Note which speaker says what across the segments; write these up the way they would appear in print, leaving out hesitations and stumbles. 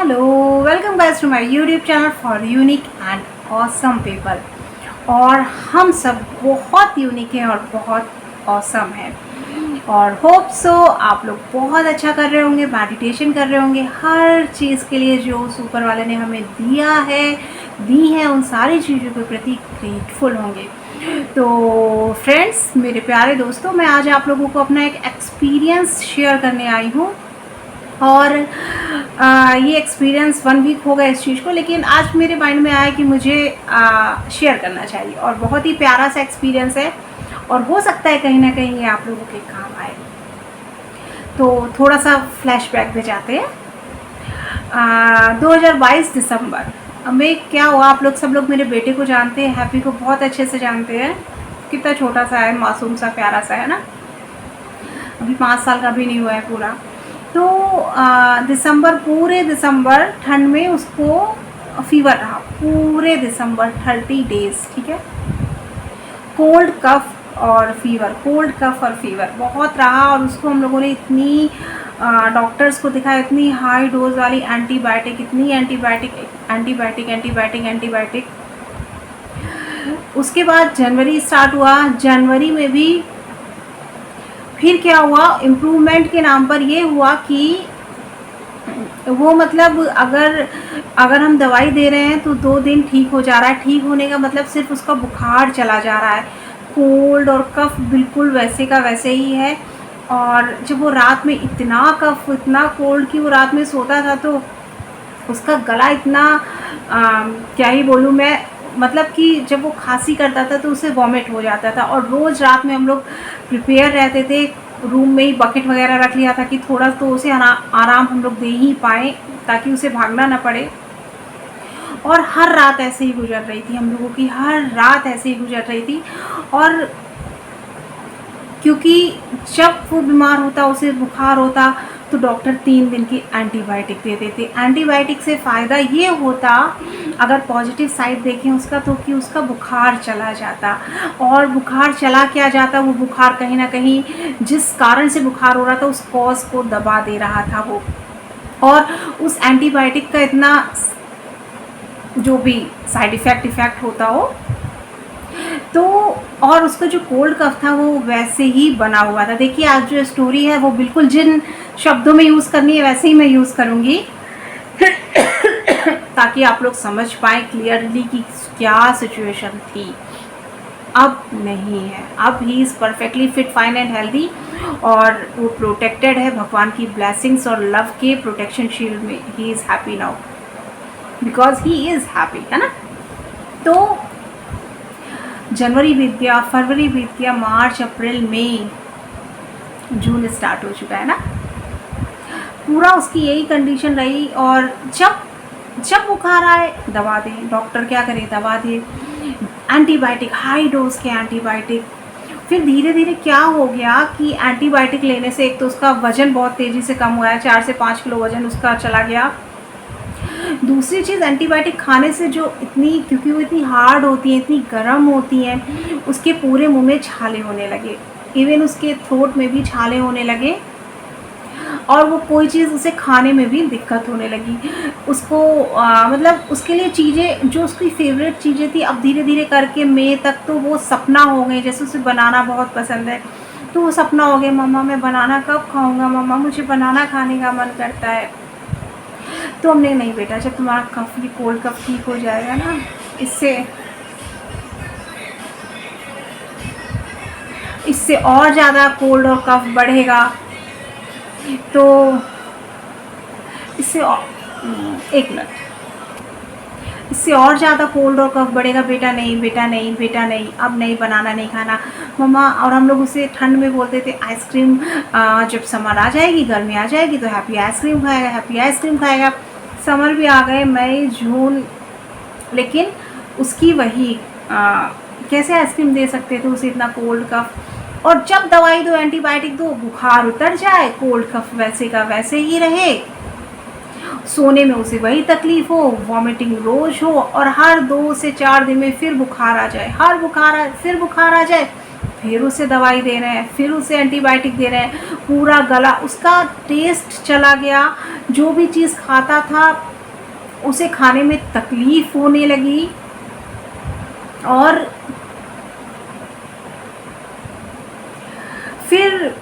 Speaker 1: Hello, welcome back to my YouTube channel for unique and awesome people. और हम सब बहुत यूनिक हैं और बहुत ऑसम हैं और होप सो आप लोग बहुत अच्छा कर रहे होंगे, मेडिटेशन कर रहे होंगे। हर चीज़ के लिए जो ऊपर वाले ने हमें दी है उन सारी चीज़ों के प्रति ग्रेटफुल होंगे। तो फ्रेंड्स, मेरे प्यारे दोस्तों, मैं आज आप लोगों को अपना एक एक्सपीरियंस शेयर करने आई हूँ। और ये एक्सपीरियंस 1 वीक हो गया इस चीज़ को, लेकिन आज मेरे माइंड में आया कि मुझे शेयर करना चाहिए। और बहुत ही प्यारा सा एक्सपीरियंस है और हो सकता है कहीं ना कहीं ये आप लोगों के काम आए। तो थोड़ा सा फ्लैशबैक पे जाते हैं। 2022 दिसंबर में क्या हुआ, आप लोग सब लोग मेरे बेटे को जानते हैं, हैप्पी को बहुत अच्छे से जानते हैं। कितना छोटा सा है, मासूम सा, प्यारा सा है ना, अभी 5 साल का भी नहीं हुआ है पूरा। तो पूरे दिसंबर ठंड में उसको फीवर रहा, पूरे दिसंबर 30 डेज़, ठीक है। कोल्ड कफ और फीवर बहुत रहा। और उसको हम लोगों ने इतनी डॉक्टर्स को दिखाया, इतनी हाई डोज वाली एंटीबायोटिक, एंटीबायोटिक। उसके बाद जनवरी स्टार्ट हुआ। जनवरी में भी फिर क्या हुआ, इम्प्रूवमेंट के नाम पर ये हुआ कि वो मतलब अगर हम दवाई दे रहे हैं तो 2 दिन ठीक हो जा रहा है। ठीक होने का मतलब सिर्फ उसका बुखार चला जा रहा है। कोल्ड और कफ बिल्कुल वैसे का वैसे ही है। और जब वो रात में इतना कफ, इतना कोल्ड कि वो रात में सोता था तो उसका गला इतना क्या ही बोलूँ मैं, मतलब कि जब वो खांसी करता था तो उसे वॉमिट हो जाता था। और रोज़ रात में हम लोग प्रिपेयर रहते थे, रूम में ही बकेट वगैरह रख लिया था कि थोड़ा तो उसे आराम हम लोग दे ही पाएँ ताकि उसे भागना ना पड़े। और हर रात ऐसे ही गुजर रही थी, हम लोगों की हर रात ऐसे ही गुजर रही थी। और क्योंकि जब वो बीमार होता, उसे बुखार होता, तो डॉक्टर 3 दिन की एंटीबायोटिक देते थे। एंटीबायोटिक से फ़ायदा ये होता, अगर पॉजिटिव साइड देखें उसका, तो कि उसका बुखार चला जाता। और बुखार चला क्या जाता, वो बुखार कहीं ना कहीं जिस कारण से बुखार हो रहा था उस कॉज को दबा दे रहा था वो। और उस एंटीबायोटिक का इतना जो भी साइड इफ़ेक्ट होता हो तो, और उसका जो कोल्ड कफ था वो वैसे ही बना हुआ था। देखिए, आज जो स्टोरी है वो बिल्कुल जिन शब्दों में यूज़ करनी है वैसे ही मैं यूज़ करूँगी ताकि आप लोग समझ पाए क्लियरली कि क्या सिचुएशन थी। अब नहीं है, अब he is perfectly fit, fine and healthy. और वो प्रोटेक्टेड है भगवान की ब्लेसिंग्स और लव के प्रोटेक्शन शील्ड में। He is happy now because he is happy, है ना। तो जनवरी बीत गया, फरवरी बीत गया, मार्च, अप्रैल, मई, जून स्टार्ट हो चुका है ना। पूरा उसकी यही कंडीशन रही। और जब बुखार आए दवा दें, डॉक्टर क्या करे, दवा दे, एंटीबायोटिक, हाई डोज के एंटीबायोटिक। फिर धीरे धीरे क्या हो गया कि एंटीबायोटिक लेने से एक तो उसका वज़न बहुत तेज़ी से कम हुआ है, 4 से 5 किलो वज़न उसका चला गया। दूसरी चीज़, एंटीबायोटिक खाने से जो क्योंकि वो इतनी हार्ड होती हैं, इतनी गर्म होती हैं, उसके पूरे मुंह में छाले होने लगे, इवन उसके थ्रोट में भी छाले होने लगे। और वो कोई चीज़ उसे खाने में भी दिक्कत होने लगी उसको। मतलब उसके लिए चीज़ें जो उसकी फेवरेट चीज़ें थी, अब धीरे धीरे करके मई तक तो वो सपना हो गई। जैसे उसे बनाना बहुत पसंद है तो वो सपना हो गया, मम्मा मैं बनाना कब खाऊंगा, मम्मा मुझे बनाना खाने का मन करता है। तो हमने, नहीं बेटा, जब तुम्हारा कफ, ये कोल्ड कफ ठीक हो जाएगा ना, इससे और ज़्यादा कोल्ड और कफ बढ़ेगा तो एक मिनट, इससे और ज़्यादा कोल्ड और कफ बढ़ेगा, बेटा नहीं, बेटा नहीं, बेटा नहीं, अब नहीं, बनाना नहीं खाना मम्मा। और हम लोग उसे ठंड में बोलते थे आइसक्रीम, जब समर आ जाएगी, गर्मी आ जाएगी तो हैप्पी आइसक्रीम खाएगा, हैप्पी आइसक्रीम खाएगा। समर भी आ गए, मई, जून, लेकिन उसकी वही कैसे आइसक्रीम दे सकते थे उसे, इतना कोल्ड कफ। और जब दवाई दो, एंटीबायोटिक दो, बुखार उतर जाए, कोल्ड कफ वैसे का वैसे ही रहे, सोने में उसे वही तकलीफ हो, वॉमिटिंग रोज हो, और हर 2 से 4 दिन में फिर बुखार आ जाए, फिर बुखार आ जाए, फिर उसे दवाई दे रहे हैं, फिर उसे एंटीबायोटिक दे रहे हैं। पूरा गला, उसका टेस्ट चला गया, जो भी चीज़ खाता था उसे खाने में तकलीफ़ होने लगी और फिर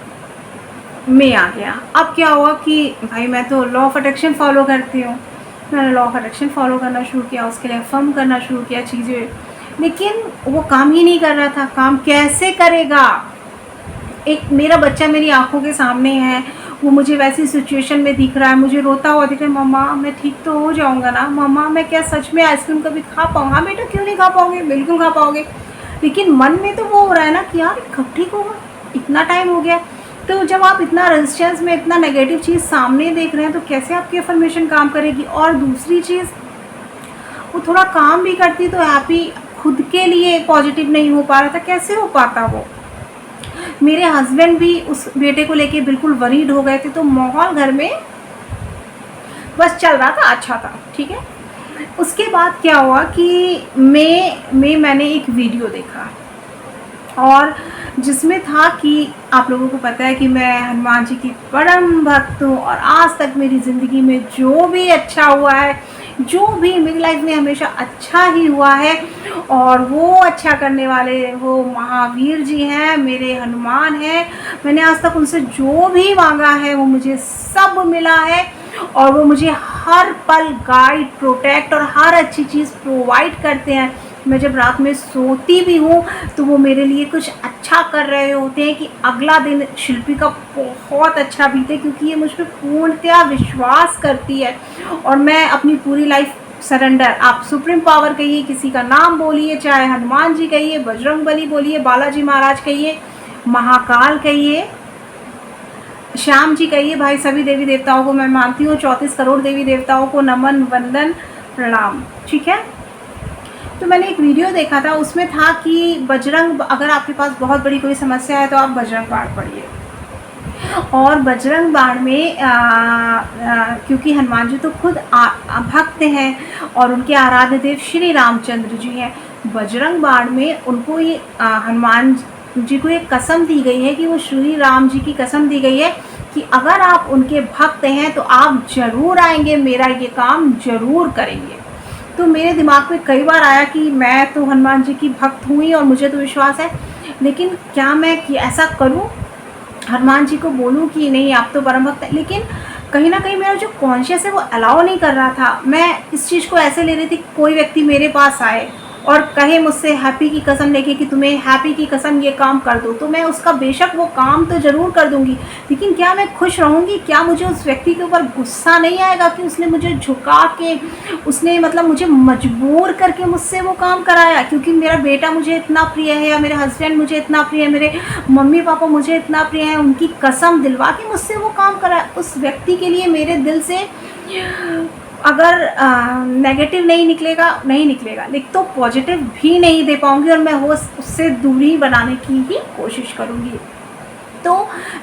Speaker 1: मैं आ गया। अब क्या हुआ कि भाई मैं तो लॉ ऑफ अट्रैक्शन फॉलो करती हूँ, मैंने लॉ ऑफ अट्रैक्शन फॉलो करना शुरू किया, उसके लिए अफर्म करना शुरू किया चीज़ें, लेकिन वो काम ही नहीं कर रहा था। काम कैसे करेगा? एक मेरा बच्चा मेरी आंखों के सामने है, वो मुझे वैसी सिचुएशन में दिख रहा है, मुझे रोता हुआ दिख रहा है, मम्मा मैं ठीक तो हो जाऊंगा ना, मम्मा मैं क्या सच में आइसक्रीम कभी खा पाऊँगा? हाँ बेटा क्यों नहीं खा पाओगे, बिल्कुल खा पाओगे। लेकिन मन में तो वो हो रहा है ना कि यार कब ठीक होगा, इतना टाइम हो गया। तो जब आप इतना रेजिस्टेंस में इतना नेगेटिव चीज़ सामने देख रहे हैं तो कैसे आपकी अफर्मेशन काम करेगी? और दूसरी चीज़, वो थोड़ा काम भी करती तो हैप्पी खुद के लिए पॉजिटिव नहीं हो पा रहा था, कैसे हो पाता वो? मेरे हस्बैंड भी उस बेटे को लेके बिल्कुल वरीड हो गए थे, तो माहौल घर में बस चल रहा था, अच्छा था, ठीक है। उसके बाद क्या हुआ कि मैंने एक वीडियो देखा और जिसमें था कि आप लोगों को पता है कि मैं हनुमान जी की परम भक्त हूँ और आज तक मेरी ज़िंदगी में जो भी अच्छा हुआ है, जो भी मेरी लाइफ में हमेशा अच्छा ही हुआ है, और वो अच्छा करने वाले वो महावीर जी हैं, मेरे हनुमान हैं। मैंने आज तक उनसे जो भी मांगा है वो मुझे सब मिला है और वो मुझे हर पल गाइड, प्रोटेक्ट और हर अच्छी चीज़ प्रोवाइड करते हैं। मैं जब रात में सोती भी हूँ तो वो मेरे लिए कुछ अच्छा कर रहे होते हैं कि अगला दिन शिल्पी का बहुत अच्छा बीते, क्योंकि ये मुझ पर पूर्णतया विश्वास करती है और मैं अपनी पूरी लाइफ सरेंडर, आप सुप्रीम पावर कहिए, किसी का नाम बोलिए, चाहे हनुमान जी कहिए, बजरंगबली बोलिए, बालाजी महाराज कहिए, महाकाल कहिए, श्याम जी कहिए, भाई सभी देवी देवताओं को मैं मानती हूँ, 34 करोड़ देवी देवताओं को नमन वंदन प्रणाम, ठीक है। तो मैंने एक वीडियो देखा था, उसमें था कि बजरंग, अगर आपके पास बहुत बड़ी कोई समस्या है तो आप बजरंग बाण पढ़िए। और बजरंग बाण में क्योंकि हनुमान जी तो खुद भक्त हैं और उनके आराध्य देव श्री रामचंद्र जी हैं, बजरंग बाण में उनको ये हनुमान जी को एक कसम दी गई है कि वो श्री राम जी की कसम दी गई है कि अगर आप उनके भक्त हैं तो आप ज़रूर आएंगे, मेरा ये काम ज़रूर करेंगे। तो मेरे दिमाग में कई बार आया कि मैं तो हनुमान जी की भक्त हुई और मुझे तो विश्वास है, लेकिन क्या मैं ऐसा करूं, हनुमान जी को बोलूं कि नहीं आप तो परम भक्त हैं, लेकिन कहीं ना कहीं मेरा जो कॉन्शियस है वो अलाउ नहीं कर रहा था। मैं इस चीज़ को ऐसे ले रही थी, कोई व्यक्ति मेरे पास आए और कहे मुझसे हैप्पी की कसम लेके कि तुम्हें हैप्पी की कसम ये काम कर दो, तो मैं उसका बेशक वो काम तो ज़रूर कर दूंगी, लेकिन क्या मैं खुश रहूँगी? क्या मुझे उस व्यक्ति के ऊपर गुस्सा नहीं आएगा कि उसने मुझे झुका के, उसने मतलब मुझे मजबूर करके मुझसे वो काम कराया? क्योंकि मेरा बेटा मुझे इतना प्रिय है या मेरे हस्बैंड मुझे इतना प्रिय है, मेरे मम्मी पापा मुझे इतना प्रिय है, उनकी कसम दिलवा के मुझसे वो काम कराया। उस व्यक्ति के लिए मेरे दिल से अगर नेगेटिव नहीं निकलेगा, लेकिन तो पॉजिटिव भी नहीं दे पाऊंगी और मैं वो उससे दूरी बनाने की ही कोशिश करूंगी। तो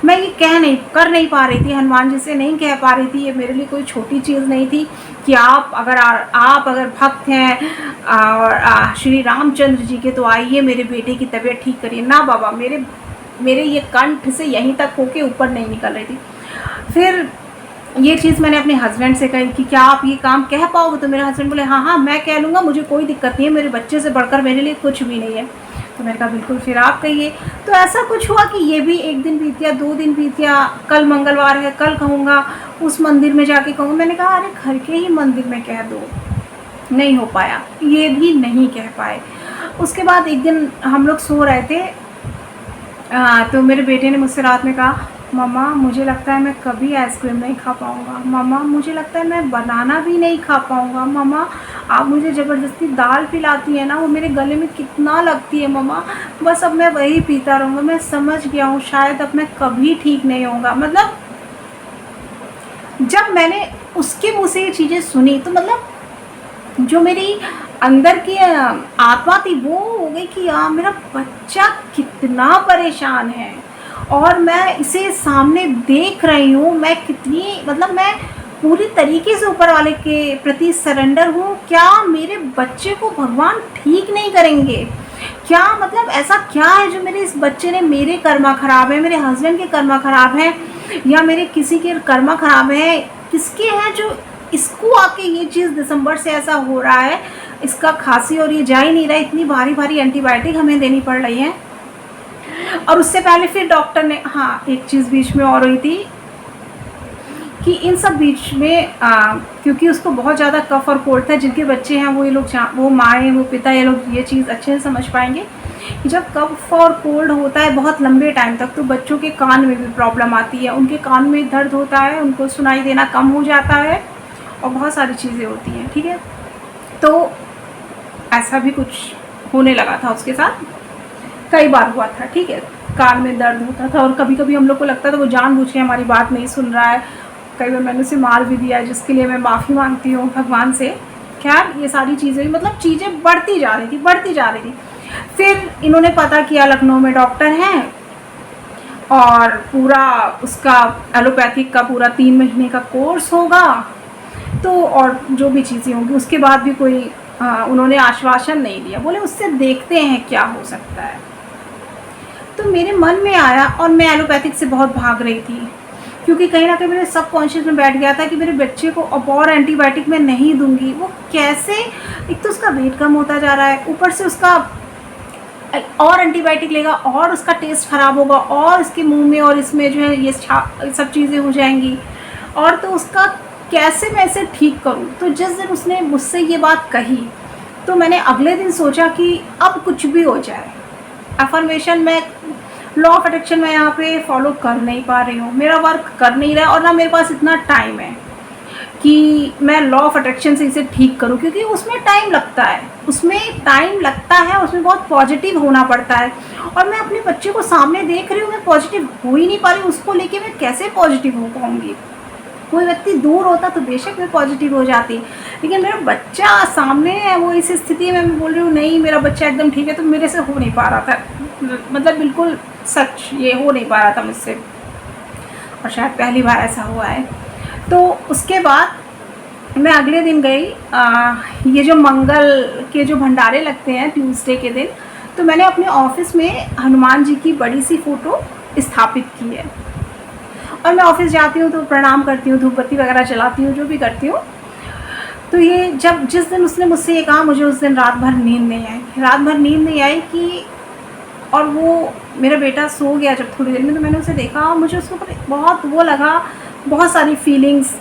Speaker 1: मैं ये कर नहीं पा रही थी, हनुमान जी से नहीं कह पा रही थी। ये मेरे लिए कोई छोटी चीज़ नहीं थी कि आप अगर भक्त हैं और श्री रामचंद्र जी के, तो आइए मेरे बेटे की तबीयत ठीक करिए ना बाबा। मेरे ये कंठ से यहीं तक होके ऊपर नहीं निकल रही थी। फिर ये चीज़ मैंने अपने हस्बैंड से कही कि क्या आप ये काम कह पाओगे? तो मेरे हस्बैंड बोले हाँ मैं कह लूँगा, मुझे कोई दिक्कत नहीं है, मेरे बच्चे से बढ़कर मेरे लिए कुछ भी नहीं है। तो मैंने कहा बिल्कुल, फिर आप कहिए। तो ऐसा कुछ हुआ कि ये भी एक दिन बीत गया, 2 दिन बीत गया, कल मंगलवार है, कल कहूँगा, उस मंदिर में जाके कहूँगा। मैंने कहा अरे घर के ही मंदिर में कह दो, नहीं हो पाया, ये भी नहीं कह पाए। उसके बाद एक दिन हम लोग सो रहे थे, तो मेरे बेटे ने मुझसे रात में कहा मम्मा मुझे लगता है मैं कभी आइसक्रीम नहीं खा पाऊँगा, मम्मा मुझे लगता है मैं बनाना भी नहीं खा पाऊँगा, मम्मा आप मुझे ज़बरदस्ती दाल पिलाती है ना, वो मेरे गले में कितना लगती है मम्मा, बस अब मैं वही पीता रहूँगा, मैं समझ गया हूँ शायद अब मैं कभी ठीक नहीं होऊंगा। मतलब जब मैंने उसके मुँह से ये चीज़ें सुनी तो मतलब जो मेरी अंदर की आत्मा थी वो हो गई कि यार मेरा बच्चा कितना परेशान है और मैं इसे सामने देख रही हूँ, मैं कितनी मतलब मैं पूरी तरीके से ऊपर वाले के प्रति सरेंडर हूँ। क्या मेरे बच्चे को भगवान ठीक नहीं करेंगे? क्या मतलब ऐसा क्या है जो मेरे इस बच्चे ने, मेरे कर्मा खराब है, मेरे हस्बैंड के कर्मा खराब है, या मेरे किसी के कर्मा खराब है, किसके हैं जो इसको आके ये चीज़ दिसंबर से ऐसा हो रहा है, इसका खांसी और ये जा ही नहीं रहा, इतनी भारी भारी एंटीबायोटिक हमें देनी पड़ रही है। और उससे पहले फिर डॉक्टर ने, हाँ एक चीज़ बीच में और हुई थी कि इन सब बीच में क्योंकि उसको बहुत ज़्यादा कफ और कोल्ड था, जिनके बच्चे हैं वो ये लोग, वो माएँ वो पिता, ये लोग ये चीज़ अच्छे से समझ पाएंगे कि जब कफ और कोल्ड होता है बहुत लंबे टाइम तक, तो बच्चों के कान में भी प्रॉब्लम आती है, उनके कान में दर्द होता है, उनको सुनाई देना कम हो जाता है और बहुत सारी चीज़ें होती हैं। ठीक है, तो ऐसा भी कुछ होने लगा था उसके साथ, कई बार हुआ था। ठीक है, कान में दर्द होता था और कभी कभी हम लोग को लगता था वो जानबूझ के हमारी बात नहीं सुन रहा है, कई बार मैंने उसे मार भी दिया, जिसके लिए मैं माफ़ी मांगती हूँ भगवान से। खैर ये सारी चीज़ें, मतलब चीज़ें बढ़ती जा रही थी। फिर इन्होंने पता किया लखनऊ में डॉक्टर हैं और पूरा उसका एलोपैथिक का पूरा 3 महीने का कोर्स होगा, तो और जो भी चीज़ें होंगी उसके बाद भी कोई उन्होंने आश्वासन नहीं दिया, बोले उससे देखते हैं क्या हो सकता है। तो मेरे मन में आया और मैं एलोपैथिक से बहुत भाग रही थी, क्योंकि कहीं ना कहीं मेरे सबकॉन्शियस में बैठ गया था कि मेरे बच्चे को अब और एंटीबायोटिक मैं नहीं दूंगी। वो कैसे, एक तो उसका वेट कम होता जा रहा है, ऊपर से उसका और एंटीबायोटिक लेगा और उसका टेस्ट ख़राब होगा और इसके मुंह में और इसमें जो है ये सब चीज़ें हो जाएंगी, और तो उसका कैसे मैं इसे ठीक करूं। तो जिस दिन उसने मुझसे ये बात कही तो मैंने अगले दिन सोचा कि अब कुछ भी हो जाए, अफर्मेशन में लॉ ऑफ अट्रैक्शन मैं यहाँ पे फॉलो कर नहीं पा रही हूँ, मेरा वर्क कर नहीं रहा है और ना मेरे पास इतना टाइम है कि मैं लॉ ऑफ अट्रैक्शन से इसे ठीक करूं, क्योंकि उसमें टाइम लगता है, उसमें बहुत पॉजिटिव होना पड़ता है। और मैं अपने बच्चे को सामने देख रही हूँ, मैं पॉजिटिव हो ही नहीं पा रही, उसको लेके मैं कैसे पॉजिटिव हो पाऊँगी। कोई व्यक्ति दूर होता तो बेशक मैं पॉजिटिव हो जाती, लेकिन मेरा बच्चा सामने है, वो इस स्थिति में मैं बोल रही हूँ नहीं मेरा बच्चा एकदम ठीक है, तो मेरे से हो नहीं पा रहा था, मतलब बिल्कुल सच ये हो नहीं पा रहा था मुझसे, और शायद पहली बार ऐसा हुआ है। तो उसके बाद मैं अगले दिन गई, ये जो मंगल के जो भंडारे लगते हैं ट्यूसडे के दिन, तो मैंने अपने ऑफिस में हनुमान जी की बड़ी सी फ़ोटो स्थापित की है, और मैं ऑफिस जाती हूँ तो प्रणाम करती हूँ, धूपबत्ती वगैरह जलाती हूँ, जो भी करती हूँ। तो ये जिस दिन उसने मुझसे ये कहा, मुझे उस दिन रात भर नींद नहीं आई कि, और वो मेरा बेटा सो गया जब थोड़ी देर में, तो मैंने उसे देखा और मुझे उसके ऊपर बहुत वो लगा, बहुत सारी फीलिंग्स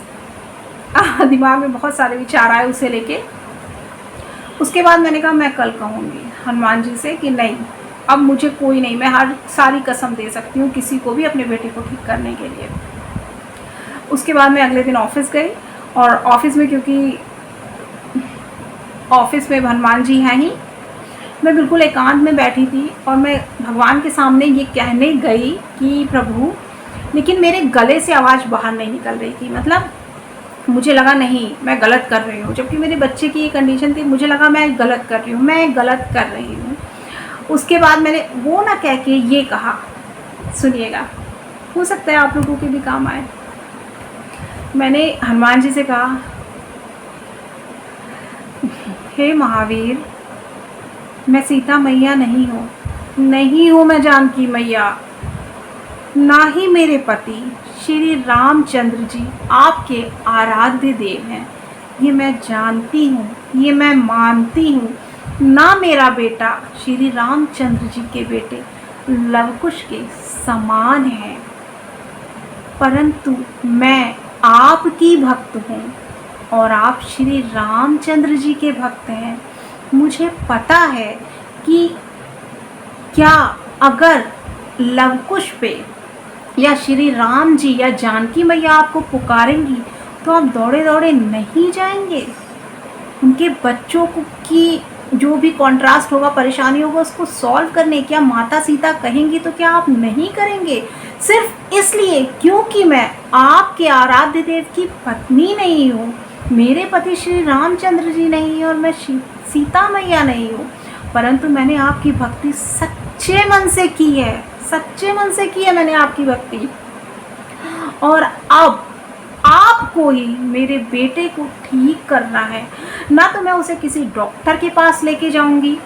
Speaker 1: दिमाग में, बहुत सारे विचार आए उसे लेके। उसके बाद मैंने कहा मैं कल कहूँगी हनुमान जी से कि नहीं, अब मुझे कोई नहीं, मैं हर सारी कसम दे सकती हूँ किसी को भी अपने बेटे को ठीक करने के लिए। उसके बाद मैं अगले दिन ऑफिस गई, और ऑफिस में, क्योंकि ऑफिस में हनुमान जी हैं ही, मैं बिल्कुल एकांत में बैठी थी और मैं भगवान के सामने ये कहने गई कि प्रभु, लेकिन मेरे गले से आवाज़ बाहर नहीं निकल रही थी, मतलब मुझे लगा नहीं मैं गलत कर रही हूँ, जबकि मेरे बच्चे की ये कंडीशन थी, मुझे लगा मैं गलत कर रही हूँ। उसके बाद मैंने वो ना कह के ये कहा, सुनिएगा, हो सकता है आप लोगों के भी काम आए। मैंने हनुमान जी से कहा, हे महावीर, मैं सीता मैया नहीं हूँ मैं जानकी मैया, ना ही मेरे पति श्री रामचंद्र जी आपके आराध्य देव हैं, ये मैं जानती हूँ, ये मैं मानती हूँ। ना मेरा बेटा श्री रामचंद्र जी के बेटे लवकुश के समान है, परंतु मैं आपकी भक्त हूँ और आप श्री रामचंद्र जी के भक्त हैं। मुझे पता है कि क्या अगर लवकुश पे या श्री राम जी या जानकी मैया आपको पुकारेंगी तो आप दौड़े दौड़े नहीं जाएंगे, उनके बच्चों को की जो भी कॉन्ट्रास्ट होगा, परेशानी होगा, उसको सॉल्व करने। क्या माता सीता कहेंगी तो क्या आप नहीं करेंगे? सिर्फ इसलिए क्योंकि मैं आपके आराध्य देव की पत्नी नहीं हूँ, मेरे पति श्री रामचंद्र जी नहीं और मैं सीता मैया नहीं हूँ, परंतु मैंने आपकी भक्ति सच्चे मन से की है, मैंने आपकी भक्ति। और अब आपको ही मेरे बेटे को ठीक करना है, ना तो मैं उसे किसी डॉक्टर के पास लेके जाऊंगी,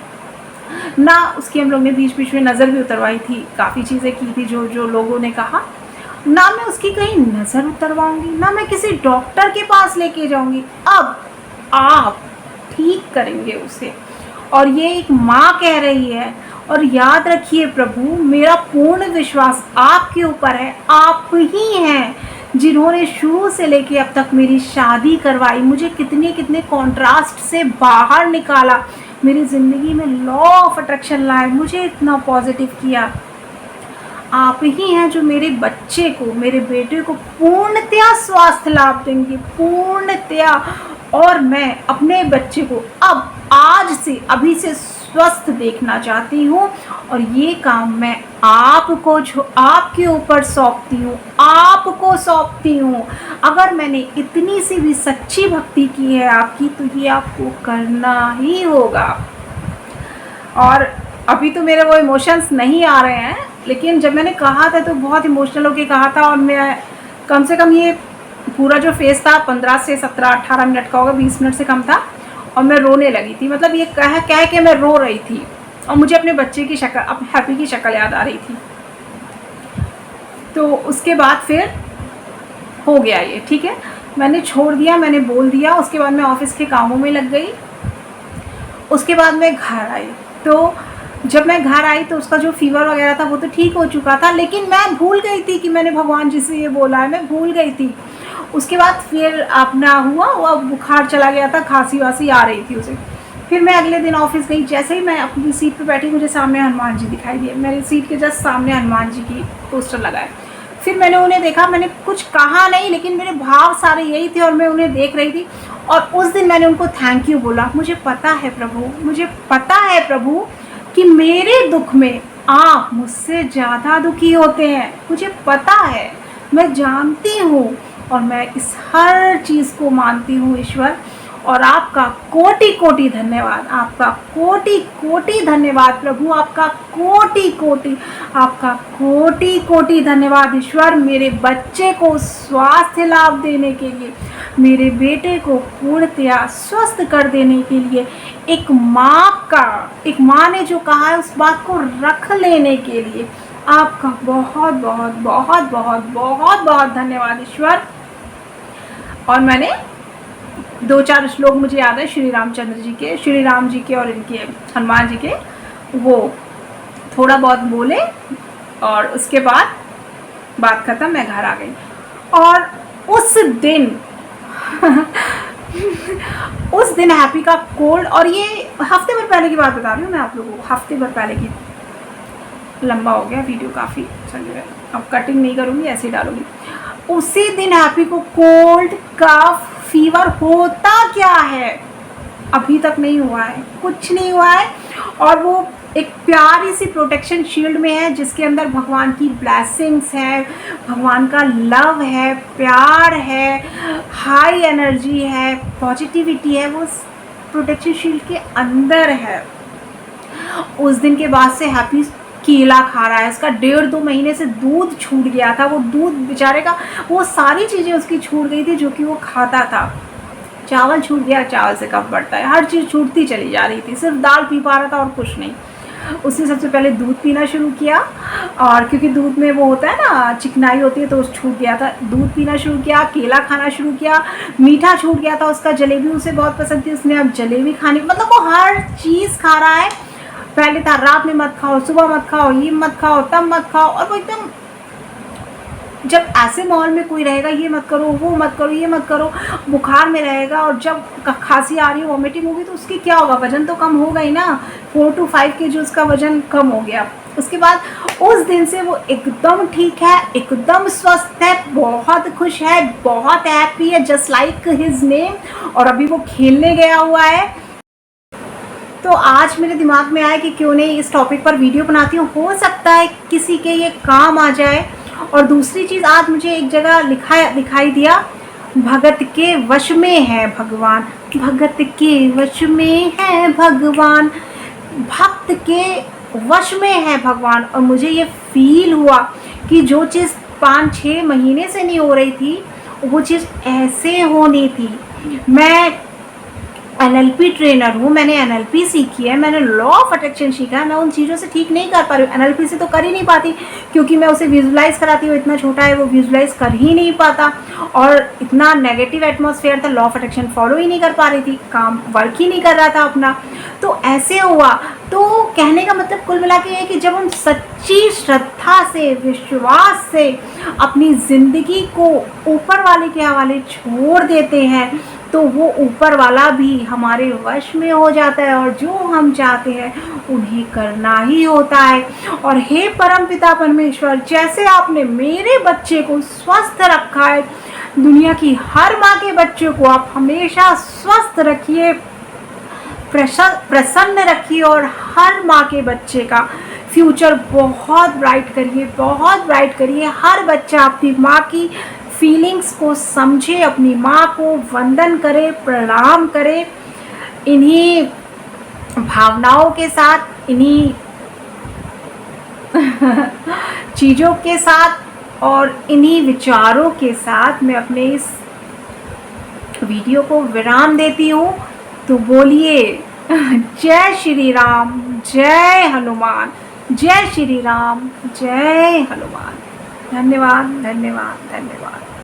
Speaker 1: ना उसकी, हम लोग ने बीच बीच में नज़र भी उतरवाई थी, काफ़ी चीज़ें की थी जो लोगों ने कहा, ना मैं उसकी कहीं नज़र उतरवाऊंगी, ना मैं किसी डॉक्टर के पास लेके जाऊंगी। अब आप ठीक करेंगे उसे। और ये एक माँ कह रही है। और याद रखिए प्रभु, मेरा पूर्ण विश्वास आपके ऊपर है। आप ही हैं जिन्होंने शुरू से लेके अब तक मेरी शादी करवाई, मुझे कितने कितने कॉन्ट्रास्ट से बाहर निकाला, मेरी ज़िंदगी में लॉ ऑफ अट्रैक्शन लाए, मुझे इतना पॉजिटिव किया। आप ही हैं जो मेरे बच्चे को, मेरे बेटे को पूर्णतया स्वास्थ्य लाभ देंगे, पूर्णतया। और मैं अपने बच्चे को अब आज से, अभी से स्वस्थ देखना चाहती हूँ। और ये काम मैं आपको, जो आपके ऊपर सौंपती हूँ, आपको सौंपती हूँ। अगर मैंने इतनी सी भी सच्ची भक्ति की है आपकी, तो ये आपको करना ही होगा। और अभी तो मेरे वो इमोशंस नहीं आ रहे हैं, लेकिन जब मैंने कहा था तो बहुत इमोशनल होके कहा था। और मैं कम से कम ये पूरा जो फेस था 15 से 17-18 मिनट का होगा, 20 मिनट से कम था। और मैं रोने लगी थी, मतलब ये कह के मैं रो रही थी। और मुझे अपने बच्चे की शक्ल, अपने हैप्पी की शक्ल याद आ रही थी। तो उसके बाद फिर हो गया ये, ठीक है, मैंने छोड़ दिया, मैंने बोल दिया। उसके बाद मैं ऑफिस के कामों में लग गई। उसके बाद मैं घर आई। तो जब मैं घर आई तो उसका जो फीवर वगैरह था वो तो ठीक हो चुका था, लेकिन मैं भूल गई थी कि मैंने भगवान जी से ये बोला है, मैं भूल गई थी। उसके बाद फिर अपना हुआ, वो बुखार चला गया था, खांसी वासी आ रही थी उसे। फिर मैं अगले दिन ऑफिस गई। जैसे ही मैं अपनी सीट पे बैठी, मुझे सामने हनुमान जी दिखाई दिए। मेरी सीट के जस्ट सामने हनुमान जी की पोस्टर लगा है। फिर मैंने उन्हें देखा, मैंने कुछ कहा नहीं, लेकिन मेरे भाव सारे यही थे और मैं उन्हें देख रही थी। और उस दिन मैंने उनको थैंक यू बोला। मुझे पता है प्रभु, मुझे पता है प्रभु कि मेरे दुख में आप मुझसे ज़्यादा दुखी होते हैं। मुझे पता है, मैं जानती हूँ, और मैं इस हर चीज़ को मानती हूँ ईश्वर। और आपका कोटि कोटि धन्यवाद, आपका कोटि कोटि धन्यवाद प्रभु, आपका कोटि कोटि, आपका कोटि कोटि धन्यवाद ईश्वर। मेरे बच्चे को स्वास्थ्य लाभ देने के लिए, मेरे बेटे को पूर्णतया स्वस्थ कर देने के लिए, एक माँ ने जो कहा है उस बात को रख लेने के लिए आपका बहुत बहुत बहुत बहुत बहुत बहुत धन्यवाद ईश्वर। और मैंने 2-4 श्लोक मुझे याद है श्री रामचंद्र जी के, श्री राम जी के और इनके हनुमान जी के, वो थोड़ा बहुत बोले। और उसके बाद बात खत्म, मैं घर आ गई। और उस दिन उस दिन हैप्पी का कोल्ड, और ये हफ्ते भर पहले की बात बता रही हूँ मैं आप लोगों को, हफ्ते भर पहले की। लंबा हो गया वीडियो काफ़ी, चलिए अब कटिंग नहीं करूँगी, ऐसे ही डालूंगी। उसी दिन हैप्पी को कोल्ड, कफ, फीवर होता क्या है अभी तक नहीं हुआ है, कुछ नहीं हुआ है। और वो एक प्यारी सी प्रोटेक्शन शील्ड में है, जिसके अंदर भगवान की ब्लेसिंग्स है, भगवान का लव है, प्यार है, हाई एनर्जी है, पॉजिटिविटी है, वो प्रोटेक्शन शील्ड के अंदर है। उस दिन के बाद से हैप्पी केला खा रहा है। इसका 1.5-2 महीने से दूध छूट गया था। वो दूध बेचारे का, वो सारी चीज़ें उसकी छूट गई थी जो कि वो खाता था। चावल छूट गया, चावल से कफ बढ़ता है, हर चीज़ छूटती चली जा रही थी, सिर्फ दाल पी पा रहा था और कुछ नहीं। उसने सबसे पहले दूध पीना शुरू किया, और क्योंकि दूध में वो होता है ना, चिकनाई होती है, तो उस छूट गया था। दूध पीना शुरू किया, केला खाना शुरू किया, मीठा छूट गया था उसका, जलेबी उसे बहुत पसंद थी, उसने अब जलेबी खानी, मतलब वो हर चीज़ खा रहा है। पहले था रात में मत खाओ, सुबह मत खाओ, ये मत खाओ, तब मत खाओ। और वो एकदम, जब ऐसे माहौल में कोई रहेगा, ये मत करो, वो मत करो, ये मत करो, बुखार में रहेगा, और जब खांसी आ रही है, वॉमिटिंग होगी, तो उसकी क्या होगा, वजन तो कम होगा ही ना। 4 to 5 kg उसका वजन कम हो गया। उसके बाद उस दिन से वो एकदम ठीक है, एकदम स्वस्थ है, बहुत खुश है, बहुत हैप्पी है, जस्ट लाइक हिज नेम। और अभी वो खेलने गया हुआ है। तो आज मेरे दिमाग में आया कि क्यों नहीं इस टॉपिक पर वीडियो बनाती हूँ, हो सकता है किसी के ये काम आ जाए। और दूसरी चीज़, आज मुझे एक जगह दिखाई दिया, भगत के वश में है भगवान, भगत के वश में है भगवान, भक्त के वश में है भगवान। और मुझे ये फील हुआ कि जो चीज़ 5-6 महीने से नहीं हो रही थी, वो चीज़ ऐसे होनी थी। मैं एनएलपी ट्रेनर हूँ, मैंने एनएलपी सीखी है, मैंने लॉ ऑफ अट्रैक्शन सीखा है, मैं उन चीज़ों से ठीक नहीं कर पा रही हूँ। एनएलपी से तो कर ही नहीं पाती, क्योंकि मैं उसे विजुलाइज कराती हूँ, इतना छोटा है वो विजुलाइज कर ही नहीं पाता, और इतना नेगेटिव एटमॉस्फेयर था, लॉ ऑफ अट्रैक्शन फॉलो ही नहीं कर पा रही थी, काम वर्क ही नहीं कर रहा था अपना। तो ऐसे हुआ। तो कहने का मतलब कुल मिला के ये है कि जब हम सच्ची श्रद्धा से, विश्वास से अपनी ज़िंदगी को ऊपर वाले के हवाले छोड़ देते हैं, तो वो ऊपर वाला भी हमारे वश में हो जाता है, और जो हम चाहते हैं उन्हें करना ही होता है। और हे परमपिता परमेश्वर, जैसे आपने मेरे बच्चे को स्वस्थ रखा है, दुनिया की हर माँ के बच्चों को आप हमेशा स्वस्थ रखिए, प्रसन्न रखिए, और हर माँ के बच्चे का फ्यूचर बहुत ब्राइट करिए, बहुत ब्राइट करिए। हर बच्चा अपनी माँ की फीलिंग्स को समझे, अपनी माँ को वंदन करे, प्रणाम करे, इन्हीं भावनाओं के साथ, इन्हीं चीज़ों के साथ और इन्हीं विचारों के साथ मैं अपने इस वीडियो को विराम देती हूँ। तो बोलिए जय श्री राम, जय हनुमान, जय श्री राम, जय हनुमान। धन्यवाद, धन्यवाद, धन्यवाद।